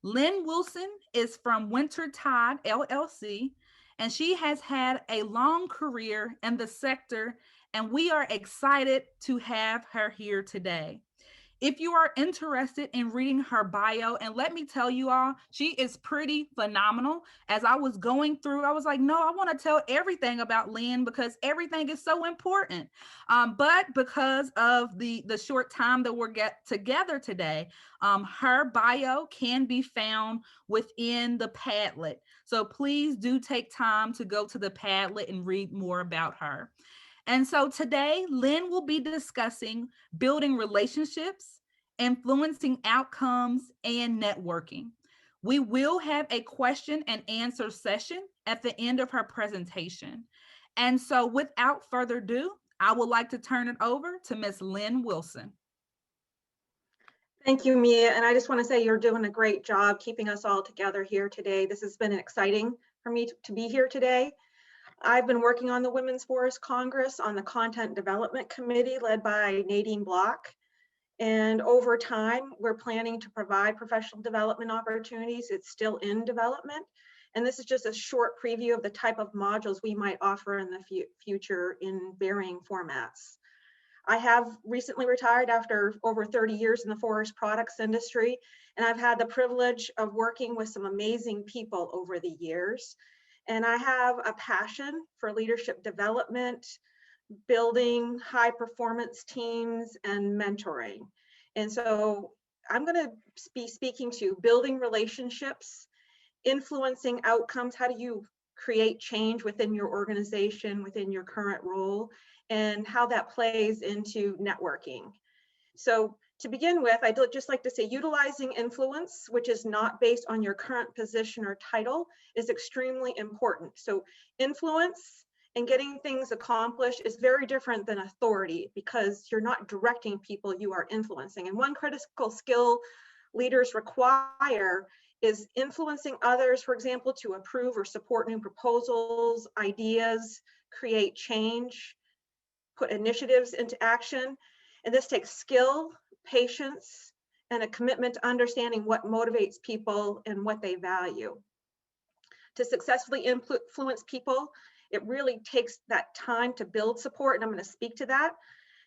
Lynn Wilson is from Winter Tide LLC, and she has had a long career in the sector, and we are excited to have her here today. If you are interested in reading her bio, and let me tell you all, she is pretty phenomenal. As I was going through, I was like, no, I want to tell everything about Lynn because everything is so important. But because of the short time that we're get together today, her bio can be found within the Padlet. So please do take time to go to the Padlet and read more about her. And so today, Lynn will be discussing building relationships, influencing outcomes, and networking. We will have a question and answer session at the end of her presentation. And so, without further ado, I would like to turn it over to Miss Lynn Wilson. Thank you, Mia. And I just want to say you're doing a great job keeping us all together here today. This has been exciting for me to be here today. I've been working on the Women's Forest Congress on the Content Development Committee led by Nadine Block. And over time, we're planning to provide professional development opportunities. It's still in development. And this is just a short preview of the type of modules we might offer in the future in varying formats. I have recently retired after over 30 years in the forest products industry, and I've had the privilege of working with some amazing people over the years. And I have a passion for leadership development, building high performance teams, and mentoring. And so I'm going to be speaking to building relationships, influencing outcomes. How do you create change within your organization, within your current role, and how that plays into networking. So to begin with, I'd just like to say utilizing influence, which is not based on your current position or title, is extremely important. So influence and getting things accomplished is very different than authority because you're not directing people, you are influencing. And one critical skill leaders require is influencing others, for example, to approve or support new proposals, ideas, create change, put initiatives into action. And this takes skill, patience, and a commitment to understanding what motivates people and what they value. To successfully influence people, it really takes that time to build support, and I'm going to speak to that.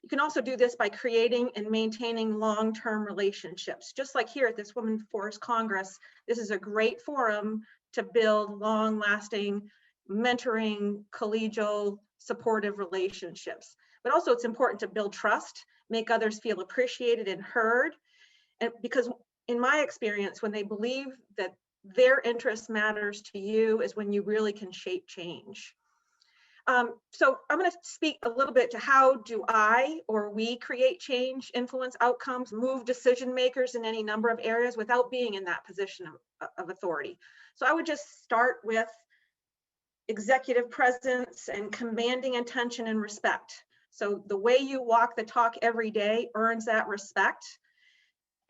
You can also do this by creating and maintaining long-term relationships. Just like here at this Women's Forest Congress, this is a great forum to build long-lasting, mentoring, collegial, supportive relationships. But also it's important to build trust, make others feel appreciated and heard. And because in my experience, when they believe that their interest matters to you is when you really can shape change. So I'm going to speak a little bit to how do I or we create change, influence outcomes, move decision makers in any number of areas without being in that position of authority. So I would just start with executive presence and commanding attention and respect. So the way you walk the talk every day earns that respect.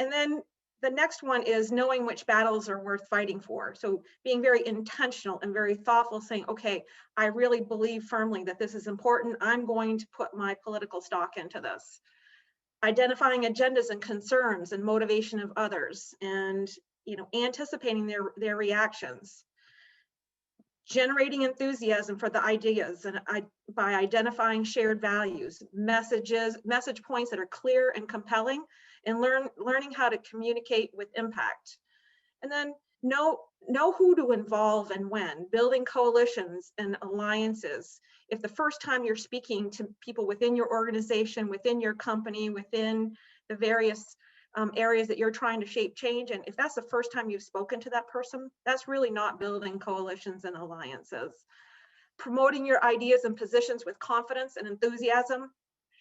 And then the next one is knowing which battles are worth fighting for. So being very intentional and very thoughtful, saying, okay, I really believe firmly that this is important. I'm going to put my political stock into this. Identifying agendas and concerns and motivation of others and anticipating their reactions. Generating enthusiasm for the ideas and by identifying shared values, message points that are clear and compelling, and learning how to communicate with impact. And then know who to involve and when, building coalitions and alliances. If the first time you're speaking to people within your organization, within your company, within the various areas that you're trying to shape change, and if that's the first time you've spoken to that person, that's really not building coalitions and alliances. Promoting your ideas and positions with confidence and enthusiasm.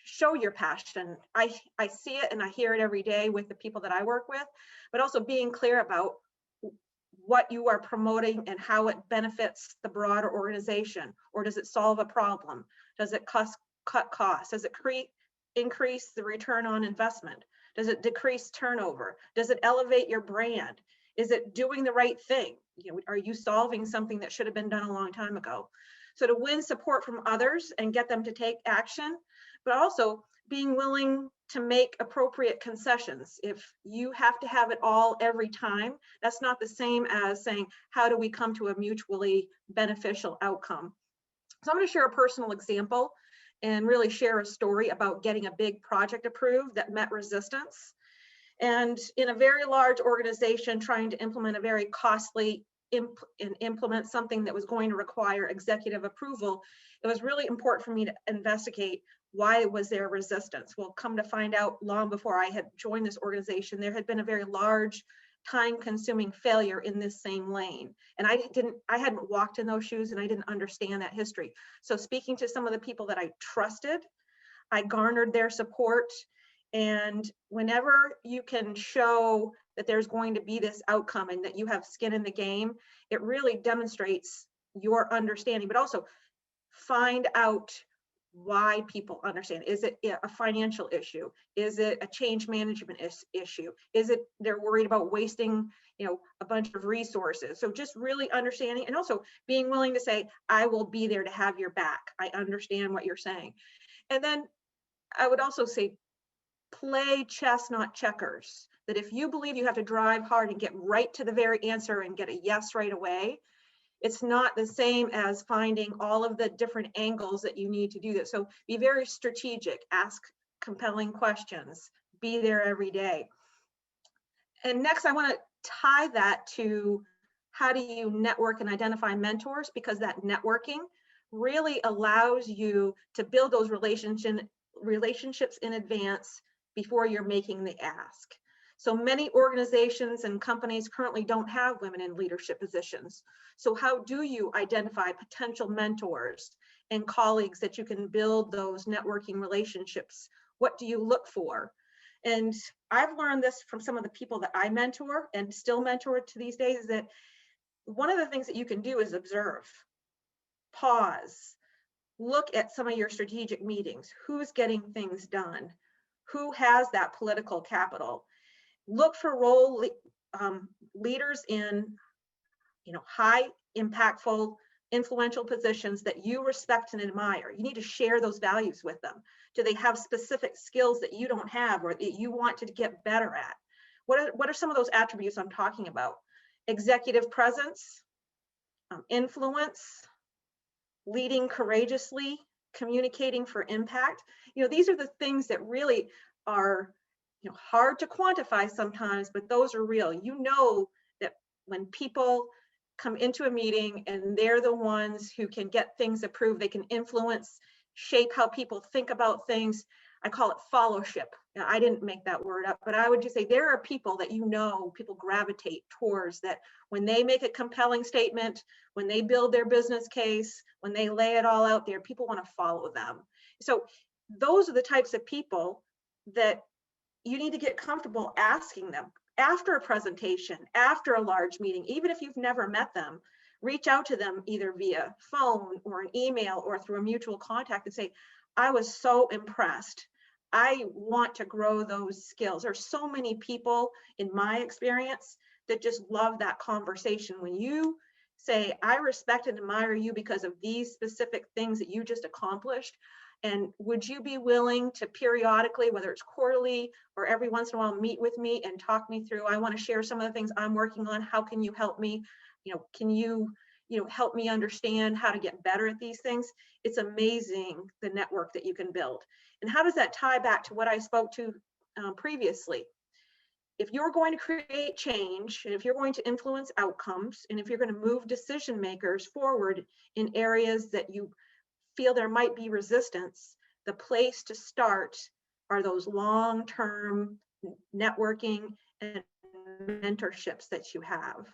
Show your passion. I see it and I hear it every day with the people that I work with, but also being clear about what you are promoting and how it benefits the broader organization. Or does it solve a problem? Does it cut costs? Does it increase the return on investment? Does it decrease turnover? Does it elevate your brand? Is it doing the right thing? Are you solving something that should have been done a long time ago? So to win support from others and get them to take action, but also being willing to make appropriate concessions. If you have to have it all every time, that's not the same as saying, how do we come to a mutually beneficial outcome? So I'm going to share a personal example and really share a story about getting a big project approved that met resistance. And in a very large organization trying to implement a very costly implement something that was going to require executive approval, it was really important for me to investigate why was there resistance. Well, come to find out, long before I had joined this organization, there had been a very large time-consuming failure in this same lane. And I hadn't walked in those shoes, and I didn't understand that history. So speaking to some of the people that I trusted, I garnered their support. And whenever you can show that there's going to be this outcome and that you have skin in the game, it really demonstrates your understanding, but also find out why people understand. Is it a financial issue? Is it a change management issue? Is it they're worried about wasting, a bunch of resources? So just really understanding, and also being willing to say, I will be there to have your back. I understand what you're saying. And then I would also say, play chess, not checkers. That if you believe you have to drive hard and get right to the very answer and get a yes right away, it's not the same as finding all of the different angles that you need to do that. So be very strategic, ask compelling questions, be there every day. And next, I want to tie that to how do you network and identify mentors, because that networking really allows you to build those relationships in advance before you're making the ask. So many organizations and companies currently don't have women in leadership positions. So how do you identify potential mentors and colleagues that you can build those networking relationships? What do you look for? And I've learned this from some of the people that I mentor and still mentor to these days, is that one of the things that you can do is observe, pause, look at some of your strategic meetings. Who's getting things done? Who has that political capital? Look for leaders in high impactful, influential positions that you respect and admire. You need to share those values with them. Do they have specific skills that you don't have or that you want to get better at? What are some of those attributes I'm talking about? Executive presence, influence, leading courageously, communicating for impact. These are the things that really are hard to quantify sometimes, but those are real. That when people come into a meeting and they're the ones who can get things approved, they can influence, shape how people think about things. I call it fellowship. Now, I didn't make that word up, but I would just say there are people that people gravitate towards, that when they make a compelling statement, when they build their business case, when they lay it all out there, people want to follow them. So those are the types of people that you need to get comfortable asking them after a presentation, after a large meeting. Even if you've never met them, reach out to them either via phone or an email or through a mutual contact and say, I was so impressed. I want to grow those skills. There's so many people in my experience that just love that conversation. When you say, I respect and admire you because of these specific things that you just accomplished, and would you be willing to periodically, whether it's quarterly or every once in a while, meet with me and talk me through, I want to share some of the things I'm working on. How can you help me? Can you help me understand how to get better at these things? It's amazing the network that you can build. And how does that tie back to what I spoke to previously? If you're going to create change, and if you're going to influence outcomes, and if you're going to move decision makers forward in areas that you feel there might be resistance, the place to start are those long-term networking and mentorships that you have.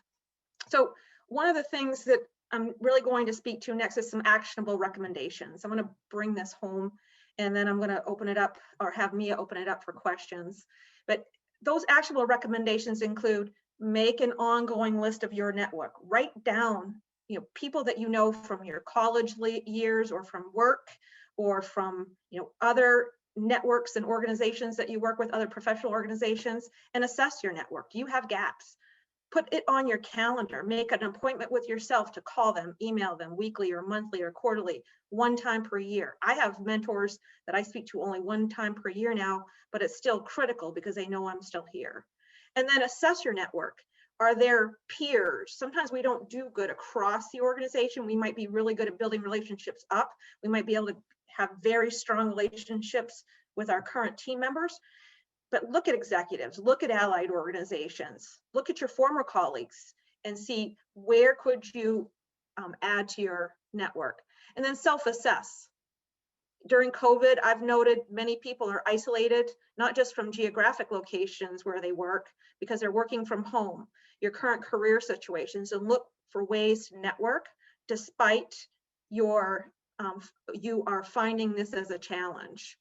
So one of the things that I'm really going to speak to next is some actionable recommendations. I'm going to bring this home, and then I'm going to open it up, or have Mia open it up for questions. But those actionable recommendations include: make an ongoing list of your network. Write down people that you know from your college years, or from work, or from other networks and organizations that you work with, other professional organizations, and assess your network. Do you have gaps? Put it on your calendar. Make an appointment with yourself to call them, email them weekly or monthly or quarterly, one time per year. I have mentors that I speak to only one time per year now, but it's still critical because they know I'm still here. And then assess your network. Are there peers? Sometimes we don't do good across the organization. We might be really good at building relationships up. We might be able to have very strong relationships with our current team members. But look at executives, look at allied organizations, look at your former colleagues and see where could you add to your network. And then self-assess. During COVID, I've noted many people are isolated, not just from geographic locations where they work, because they're working from home, your current career situations, and look for ways to network despite your, you are finding this as a challenge.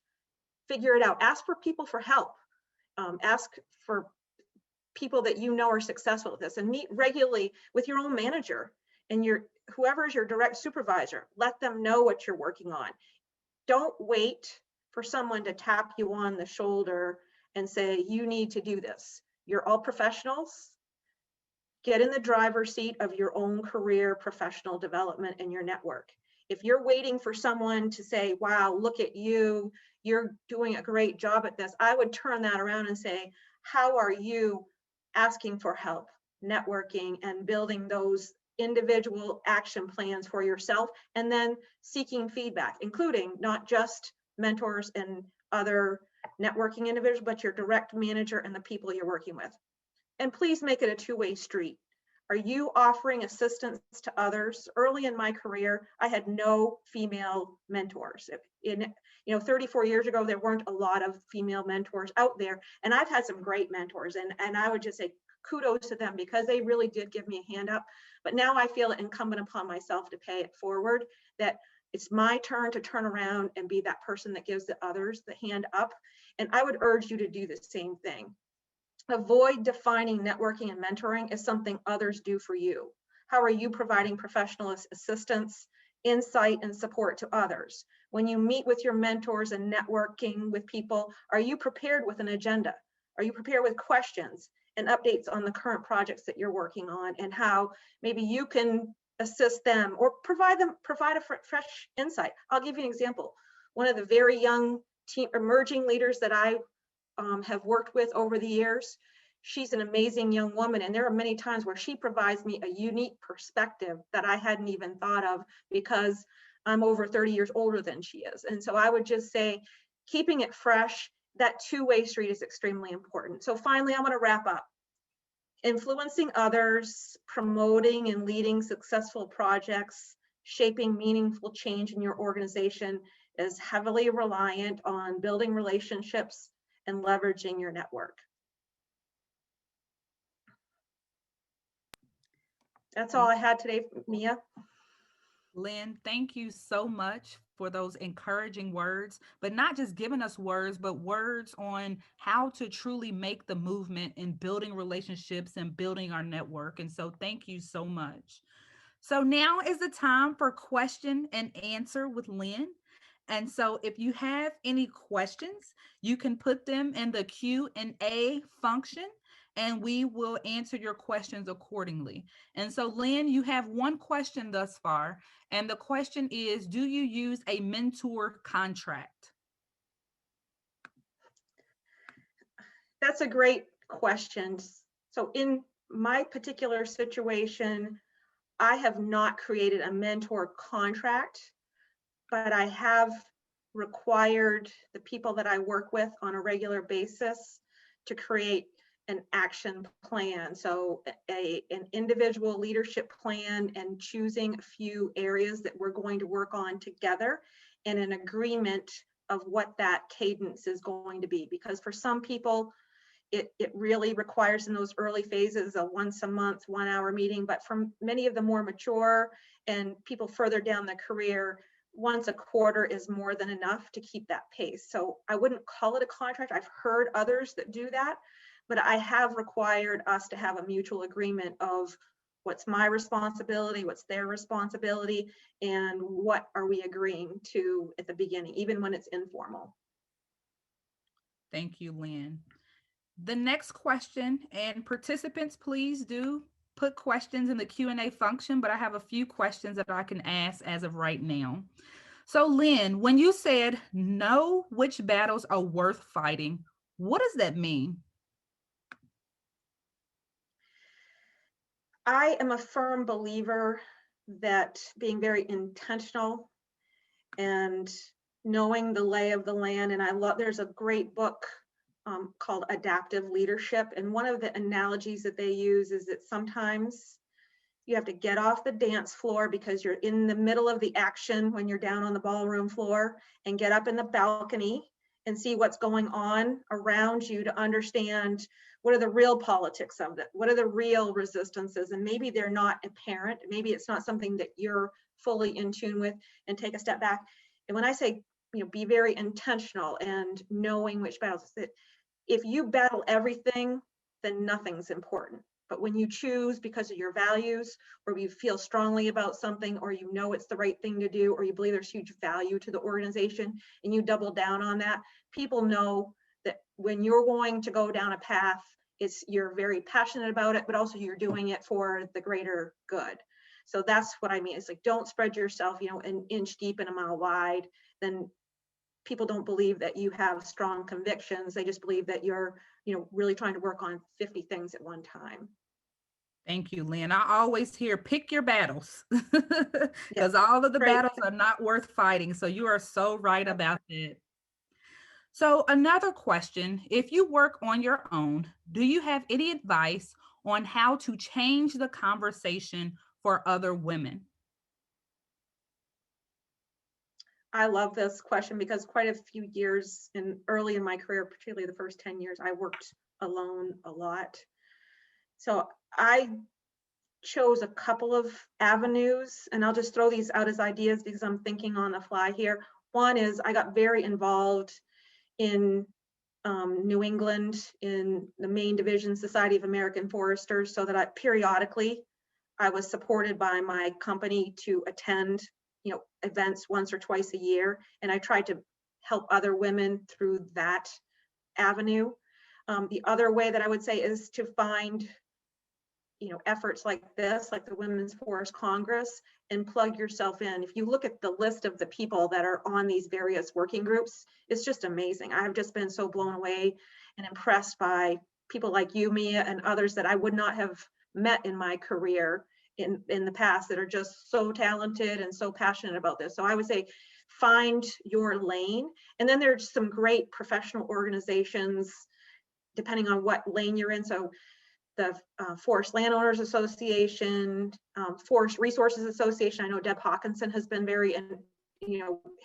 Figure it out, ask for people for help. Ask for people that you know are successful at this, and meet regularly with your own manager and your whoever is your direct supervisor. Let them know what you're working on. Don't wait for someone to tap you on the shoulder and say, you need to do this. You're all professionals. Get in the driver's seat of your own career, professional development, and your network. If you're waiting for someone to say, wow, look at you, you're doing a great job at this, I would turn that around and say, how are you asking for help, networking, and building those individual action plans for yourself, and then seeking feedback, including not just mentors and other networking individuals, but your direct manager and the people you're working with. And please make it a two-way street. Are you offering assistance to others? Early in my career, I had no female mentors. 34 years ago, there weren't a lot of female mentors out there, and I've had some great mentors, and I would just say kudos to them because they really did give me a hand up. But now I feel it incumbent upon myself to pay it forward, that it's my turn to turn around and be that person that gives the others the hand up. And I would urge you to do the same thing. Avoid defining networking and mentoring as something others do for you. How are you providing professional assistance, insight, and support to others? When you meet with your mentors and networking with people, are you prepared with an agenda? Are you prepared with questions and updates on the current projects that you're working on and how maybe you can assist them or provide a fresh insight? I'll give you an example. One of the very young emerging leaders that I have worked with over the years, she's an amazing young woman, and there are many times where she provides me a unique perspective that I hadn't even thought of because I'm over 30 years older than she is. And so I would just say, keeping it fresh, that two-way street is extremely important. So finally, I want to wrap up. Influencing others, promoting and leading successful projects, shaping meaningful change in your organization is heavily reliant on building relationships and leveraging your network. That's all I had today, Mia. Lynn, thank you so much for those encouraging words, but not just giving us words, but words on how to truly make the movement in building relationships and building our network. And so thank you so much. So now is the time for question and answer with Lynn. And so if you have any questions, you can put them in the Q&A function and we will answer your questions accordingly. And so Lynn, you have one question thus far, and the question is, do you use a mentor contract? That's a great question. So in my particular situation, I have not created a mentor contract, but I have required the people that I work with on a regular basis to create an action plan. So an individual leadership plan and choosing a few areas that we're going to work on together and an agreement of what that cadence is going to be. Because for some people, it really requires in those early phases a once a month, 1 hour meeting. But for many of the more mature and people further down the career, once a quarter is more than enough to keep that pace. So I wouldn't call it a contract. I've heard others that do that, but I have required us to have a mutual agreement of what's my responsibility, what's their responsibility, and what are we agreeing to at the beginning, even when it's informal. Thank you, Lynn. The next question, and participants, please do put questions in the Q&A function, but I have a few questions that I can ask as of right now. So Lynn, when you said know which battles are worth fighting, what does that mean? I am a firm believer that being very intentional and knowing the lay of the land, and there's a great book called Adaptive Leadership, and one of the analogies that they use is that sometimes you have to get off the dance floor because you're in the middle of the action when you're down on the ballroom floor, and get up in the balcony and see what's going on around you to understand what are the real politics of it, what are the real resistances, and maybe they're not apparent, maybe it's not something that you're fully in tune with, and take a step back. And when I say, be very intentional and knowing which battles, that if you battle everything, then nothing's important. But when you choose because of your values, or you feel strongly about something, or you know it's the right thing to do, or you believe there's huge value to the organization, and you double down on that, people know that when you're going to go down a path, you're very passionate about it, but also you're doing it for the greater good. So that's what I mean. It's like, don't spread yourself, an inch deep and a mile wide. Then people don't believe that you have strong convictions. They just believe that you're, really trying to work on 50 things at one time. Thank you, Lynn. I always hear pick your battles Yeah, because all of the great. battles are not worth fighting. So you are so right about that. So, another question, if you work on your own, do you have any advice on how to change the conversation for other women? I love this question because quite a few years early in my career, particularly the first 10 years, I worked alone a lot. So I chose a couple of avenues, and I'll just throw these out as ideas because I'm thinking on the fly here. One is I got very involved in New England in the Maine Division Society of American Foresters, so that periodically I was supported by my company to attend, events once or twice a year, and I tried to help other women through that avenue. The other way that I would say is to find, efforts like this, like the Women's Forest Congress, and plug yourself in. If you look at the list of the people that are on these various working groups, it's just amazing. I've just been so blown away and impressed by people like you, Mia, and others that I would not have met in my career in the past, that are just so talented and so passionate about this. So I would say find your lane. And then there's some great professional organizations depending on what lane you're in. So the Forest Landowners Association, Forest Resources Association. I know Deb Hawkinson has been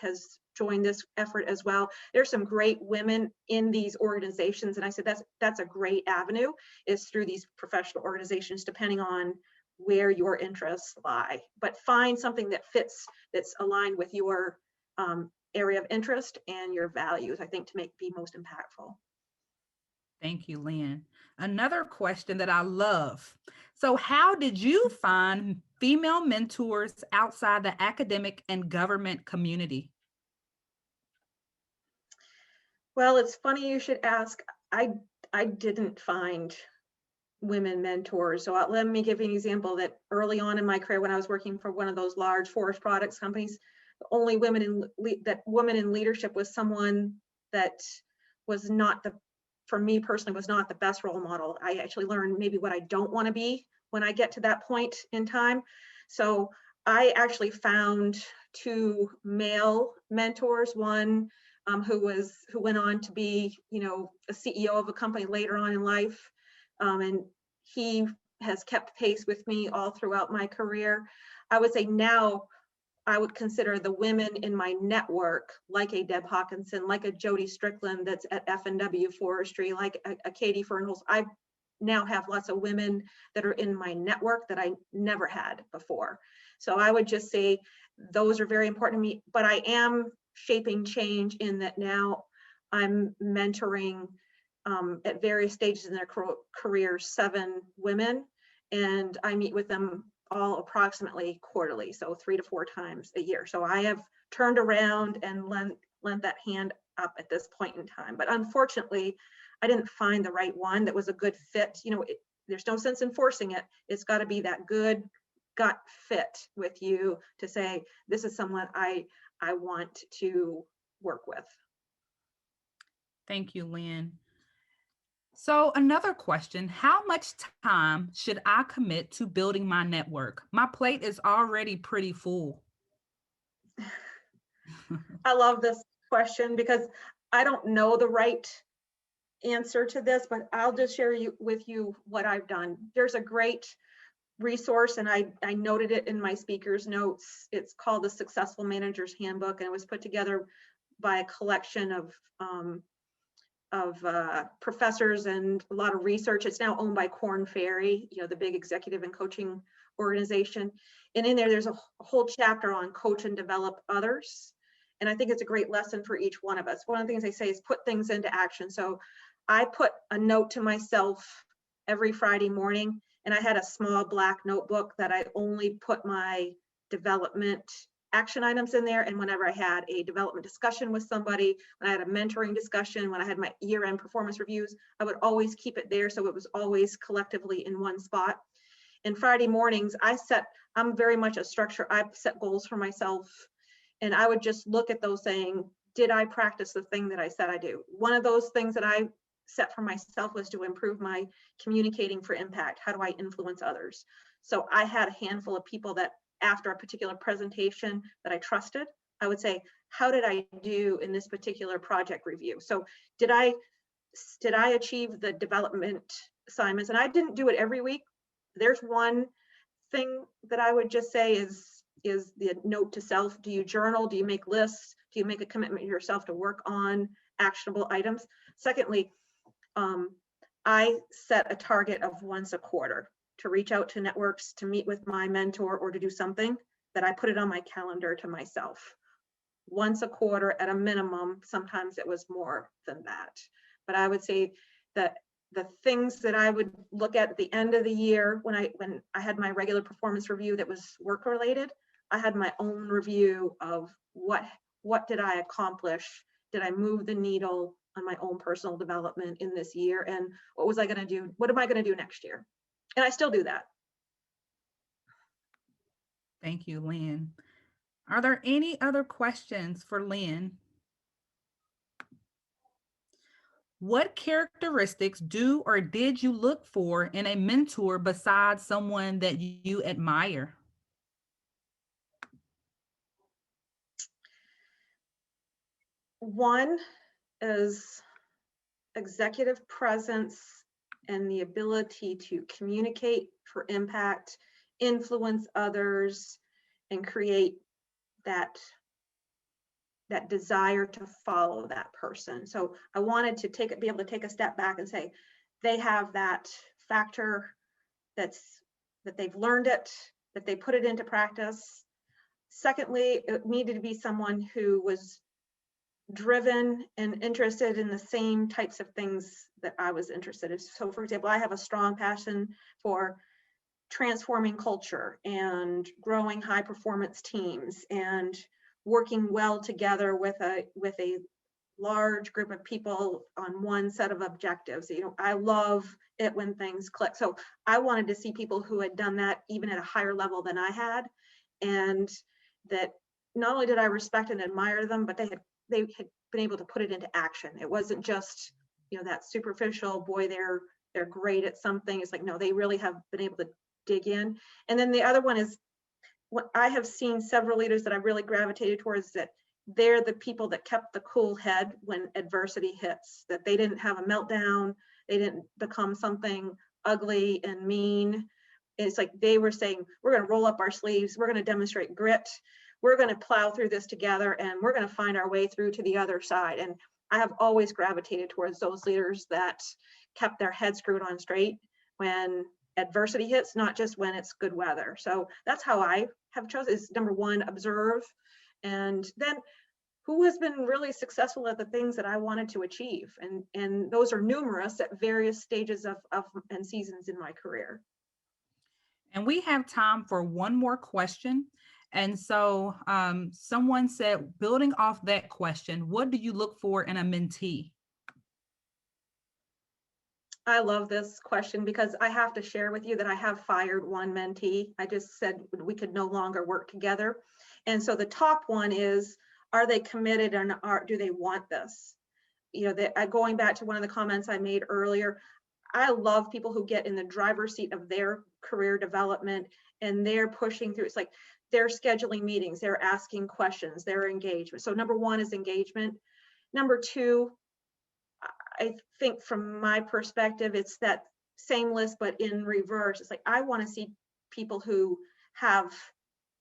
has joined this effort as well. There's some great women in these organizations, and I said that's a great avenue, is through these professional organizations, depending on where your interests lie. But find something that fits, that's aligned with your area of interest and your values, I think, to be most impactful. Thank you, Lynn. Another question that I love. So, how did you find female mentors outside the academic and government community? Well, it's funny you should ask. I didn't find women mentors. So let me give you an example that early on in my career, when I was working for one of those large forest products companies, the only woman in leadership was someone that was not for me personally, was not the best role model. I actually learned maybe what I don't want to be when I get to that point in time. So I actually found two male mentors, one who went on to be, a CEO of a company later on in life. And he has kept pace with me all throughout my career. I would say now I would consider the women in my network, like a Deb Hawkinson, like a Jody Strickland that's at F&W Forestry, like a Katie Fernholz. I now have lots of women that are in my network that I never had before. So I would just say those are very important to me, but I am shaping change in that now I'm mentoring at various stages in their career 7 women, and I meet with them all approximately quarterly, so 3 to 4 times a year. So I have turned around and lent that hand up at this point in time. But unfortunately, I didn't find the right one that was a good fit. There's no sense in forcing it. It's got to be that good gut fit with you to say, this is someone I want to work with. Thank you, Lynn. So another question, how much time should I commit to building my network? My plate is already pretty full. I love this question because I don't know the right answer to this, but I'll just share with you what I've done. There's a great resource, and I noted it in my speaker's notes. It's called the Successful Manager's Handbook, and it was put together by a collection of professors and a lot of research. It's now owned by Korn Ferry, the big executive and coaching organization. And in there's a whole chapter on coach and develop others. And I think it's a great lesson for each one of us. One of the things they say is put things into action. So I put a note to myself every Friday morning, and I had a small black notebook that I only put my development action items in there. And whenever I had a development discussion with somebody, when I had a mentoring discussion, when I had my year-end performance reviews, I would always keep it there. So it was always collectively in one spot. And Friday mornings, I'm very much a structure. I set goals for myself, and I would just look at those saying, did I practice the thing that I said I do? One of those things that I set for myself was to improve my communicating for impact. How do I influence others? So I had a handful of people that after a particular presentation that I trusted, I would say, how did I do in this particular project review? So did I achieve the development assignments? And I didn't do it every week. There's one thing that I would just say is the note to self. Do you journal? Do you make lists? Do you make a commitment to yourself to work on actionable items? Secondly, I set a target of once a quarter to reach out to networks, to meet with my mentor, or to do something that I put it on my calendar to myself. Once a quarter at a minimum. Sometimes it was more than that. But I would say that the things that I would look at the end of the year, when I had my regular performance review that was work related, I had my own review of what did I accomplish? Did I move the needle on my own personal development in this year? And what was I going to do? What am I going to do next year? And I still do that. Thank you, Lynn. Are there any other questions for Lynn? What characteristics do or did you look for in a mentor besides someone that you admire? One is executive presence and the ability to communicate for impact, influence others, and create that desire to follow that person. So I wanted to be able to take a step back and say, they have that factor, that they've learned it, that they put it into practice. Secondly, it needed to be someone who was driven and interested in the same types of things that I was interested in. So for example, I have a strong passion for transforming culture and growing high performance teams and working well together with a large group of people on one set of objectives. I love it when things click. So I wanted to see people who had done that even at a higher level than I had, and that not only did I respect and admire them, but they had been able to put it into action. It wasn't just that superficial, boy, they're great at something. It's like, no, they really have been able to dig in. And then the other one is what I have seen several leaders that I really gravitated towards, that they're the people that kept the cool head when adversity hits, that they didn't have a meltdown, they didn't become something ugly and mean. It's like they were saying, we're going to roll up our sleeves, we're going to demonstrate grit, we're going to plow through this together, and we're going to find our way through to the other side. And I have always gravitated towards those leaders that kept their head screwed on straight when adversity hits, not just when it's good weather. So that's how I have chosen, is number one, observe, and then who has been really successful at the things that I wanted to achieve. And those are numerous at various stages of and seasons in my career. And we have time for one more question. And so someone said, building off that question, what do you look for in a mentee? I love this question because I have to share with you that I have fired one mentee. I just said we could no longer work together. And so the top one is, are they committed and do they want this? You know, going back to one of the comments I made earlier, I love people who get in the driver's seat of their career development and they're pushing through. It's like they're scheduling meetings, they're asking questions, they're engagement. So number one is engagement. Number two, I think from my perspective, it's that same list, but in reverse. It's like, I want to see people who have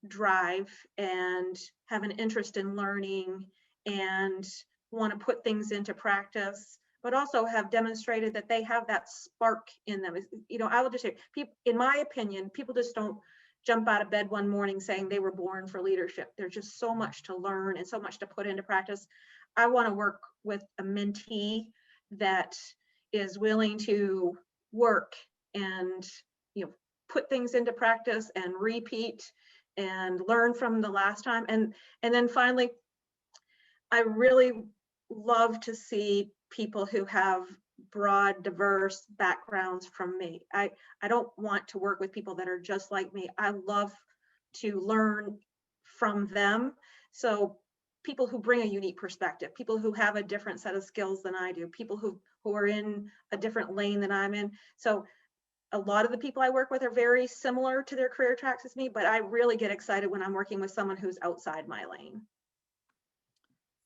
drive and have an interest in learning and want to put things into practice, but also have demonstrated that they have that spark in them. You know, I will just say, people, in my opinion, people just don't jump out of bed one morning saying they were born for leadership. There's just so much to learn and so much to put into practice. I want to work with a mentee that is willing to work and, you know, put things into practice and repeat and learn from the last time. And then finally, I really love to see people who have broad, diverse backgrounds from me. I don't want to work with people that are just like me. I love to learn from them. So people who bring a unique perspective, people who have a different set of skills than I do, people who are in a different lane than I'm in. So a lot of the people I work with are very similar to their career tracks as me, but I really get excited when I'm working with someone who's outside my lane.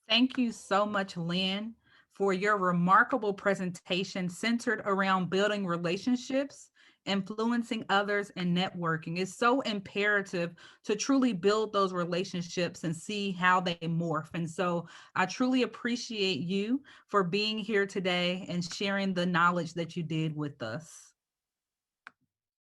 Thank you so much, Lynn, for your remarkable presentation centered around building relationships, influencing others, and networking. It's so imperative to truly build those relationships and see how they morph. And so I truly appreciate you for being here today and sharing the knowledge that you did with us.